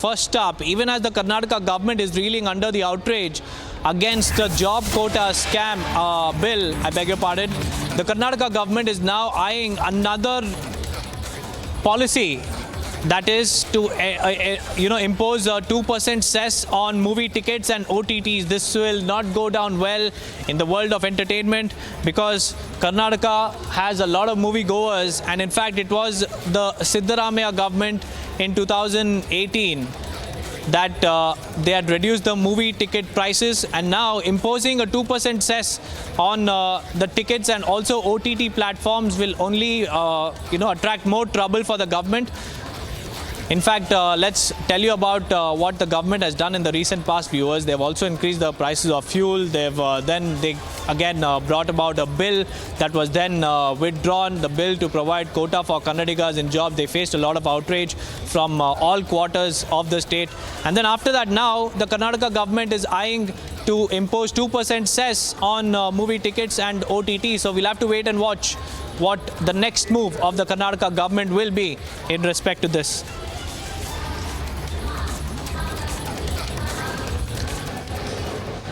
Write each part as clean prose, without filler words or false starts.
First up, even as the Karnataka government is reeling under the outrage against the job quota scam bill, I beg your pardon, the Karnataka government is now eyeing another policy, that is to impose a 2% cess on movie tickets and OTTs. This will not go down well in the world of entertainment because Karnataka has a lot of movie goers, and in fact it was the Siddaramaiah government in 2018 that they had reduced the movie ticket prices, and now imposing a 2% cess on the tickets and also OTT platforms will only attract more trouble for the government. In fact, let's tell you about what the government has done in the recent past, viewers. They've also increased the prices of fuel. They again brought about a bill that was then withdrawn, the bill to provide quota for Kannadigas in job. They faced a lot of outrage from all quarters of the state. And then after that, now the Karnataka government is eyeing to impose 2% cess on movie tickets and OTT. So we'll have to wait and watch what the next move of the Karnataka government will be in respect to this.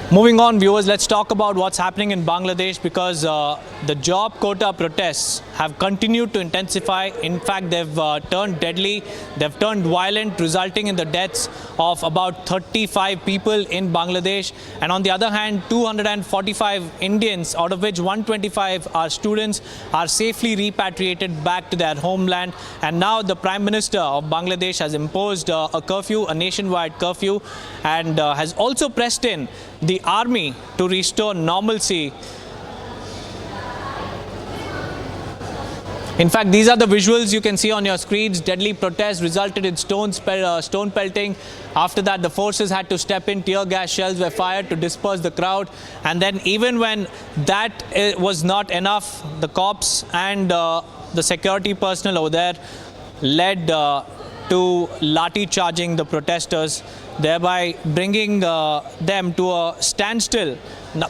Moving on, viewers, let's talk about what's happening in Bangladesh, because the job quota protests have continued to intensify. In fact, they've turned deadly, they've turned violent, resulting in the deaths of about 35 people in Bangladesh. And on the other hand, 245 Indians, out of which 125 are students, are safely repatriated back to their homeland. And now the Prime Minister of Bangladesh has imposed a curfew, a nationwide curfew, and has also pressed in the army to restore normalcy. In fact, these are the visuals you can see on your screens. Deadly protests resulted in stone pelting. After that, the forces had to step in. Tear gas shells were fired to disperse the crowd. And then even when that was not enough, the cops and the security personnel over there led to lathi charging the protesters, thereby bringing them to a standstill.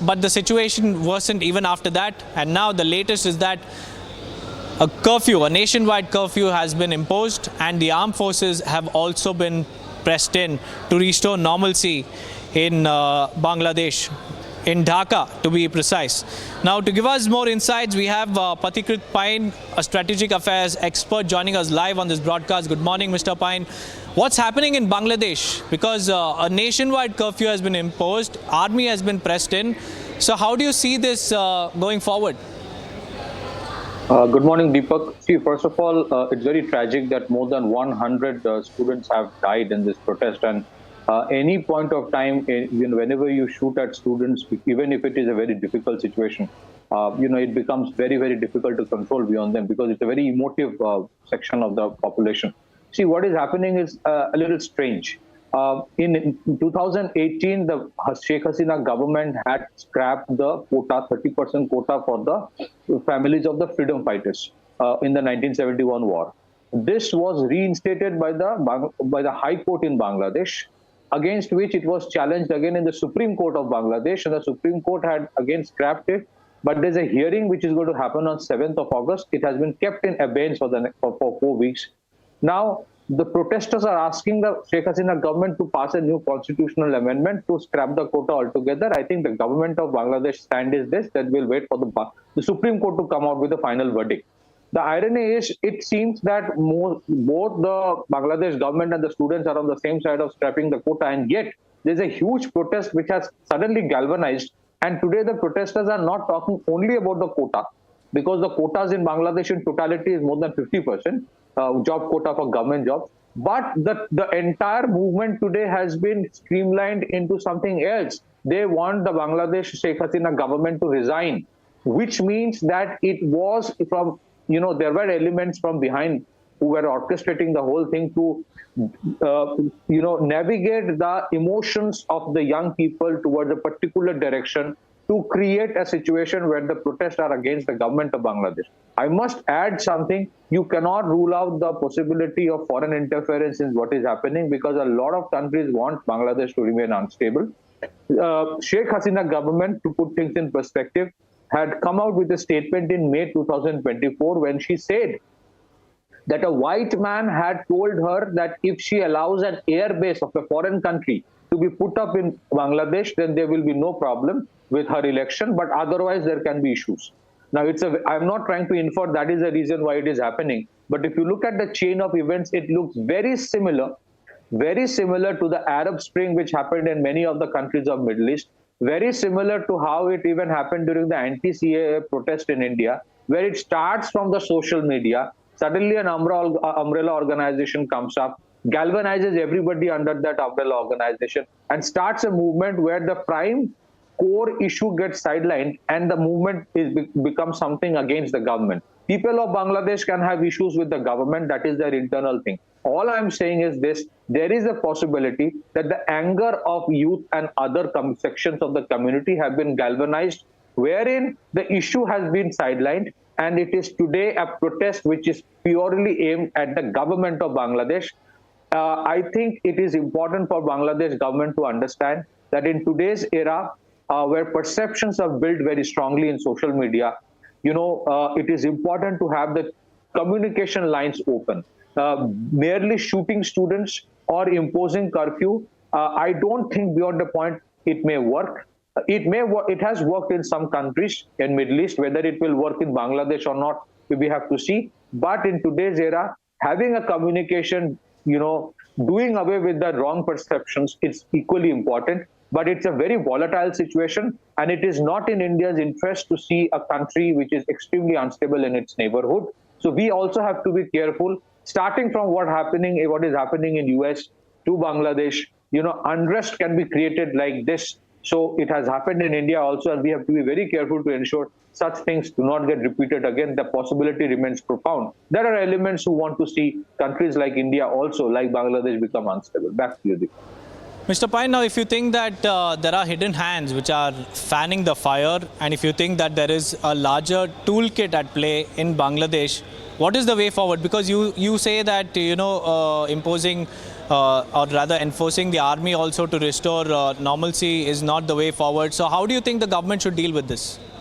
But the situation worsened even after that, and now the latest is that a curfew, a nationwide curfew has been imposed, and the armed forces have also been pressed in to restore normalcy in Bangladesh, in Dhaka to be precise. Now, to give us more insights, we have Pathikrit Pine, a strategic affairs expert, joining us live on this broadcast. Good morning, Mr. Pine. What's happening in Bangladesh? Because a nationwide curfew has been imposed, army has been pressed in. So how do you see this going forward? Good morning, Deepak. See, first of all, it's very tragic that more than 100 students have died in this protest, and any point of time, whenever you shoot at students, even if it is a very difficult situation, it becomes very, very difficult to control beyond them, because it's a very emotive section of the population. See, what is happening is a little strange. In 2018, the Sheikh Hasina government had scrapped the quota, 30% quota for the families of the freedom fighters in the 1971 war. This was reinstated by the High Court in Bangladesh, against which it was challenged again in the Supreme Court of Bangladesh, and the Supreme Court had again scrapped it. But there's a hearing which is going to happen on 7th of August. It has been kept in abeyance for 4 weeks. Now, the protesters are asking the Sheikh Hasina government to pass a new constitutional amendment to scrap the quota altogether. I think the government of Bangladesh stand is this, that we'll wait for the Supreme Court to come out with a final verdict. The irony is, it seems that both the Bangladesh government and the students are on the same side of scrapping the quota, and yet there's a huge protest which has suddenly galvanized. And today the protesters are not talking only about the quota, because the quotas in Bangladesh in totality is more than 50%. Job quota for government jobs, but the entire movement today has been streamlined into something else. They want the Bangladesh Sheikh Hasina government to resign, which means that it was from, there were elements from behind who were orchestrating the whole thing to, navigate the emotions of the young people towards a particular direction, to create a situation where the protests are against the government of Bangladesh. I must add something. You cannot rule out the possibility of foreign interference in what is happening, because a lot of countries want Bangladesh to remain unstable. Sheikh Hasina government, to put things in perspective, had come out with a statement in May 2024 when she said that a white man had told her that if she allows an air base of a foreign country to be put up in Bangladesh, then there will be no problem with her election, but otherwise there can be issues. Now, I'm not trying to infer that is the reason why it is happening, but if you look at the chain of events, it looks very similar to the Arab Spring, which happened in many of the countries of Middle East, very similar to how it even happened during the anti-CAA protest in India, where it starts from the social media. Suddenly an umbrella organization comes up, galvanizes everybody under that umbrella organization, and starts a movement where the prime core issue gets sidelined and the movement becomes something against the government. People of Bangladesh can have issues with the government, that is their internal thing. All I'm saying is this: there is a possibility that the anger of youth and other sections of the community have been galvanized, wherein the issue has been sidelined, and it is today a protest which is purely aimed at the government of Bangladesh. I think it is important for Bangladesh government to understand that in today's era, where perceptions are built very strongly in social media, it is important to have the communication lines open. Merely shooting students or imposing curfew, I don't think beyond the point it may work. It has worked in some countries in Middle East. Whether it will work in Bangladesh or not, we have to see. But in today's era, having a communication, doing away with the wrong perceptions, it's equally important. But it's a very volatile situation, and it is not in India's interest to see a country which is extremely unstable in its neighborhood. So we also have to be careful, starting from what is happening in US to Bangladesh. Unrest can be created like this. So it has happened in India also, and we have to be very careful to ensure such things do not get repeated again. The possibility remains profound. There are elements who want to see countries like India also, like Bangladesh, become unstable. Back to you, Deep. Mr. Pai, now if you think that there are hidden hands which are fanning the fire, and if you think that there is a larger toolkit at play in Bangladesh, what is the way forward? Because you say that, imposing or rather enforcing the army also to restore normalcy is not the way forward. So how do you think the government should deal with this?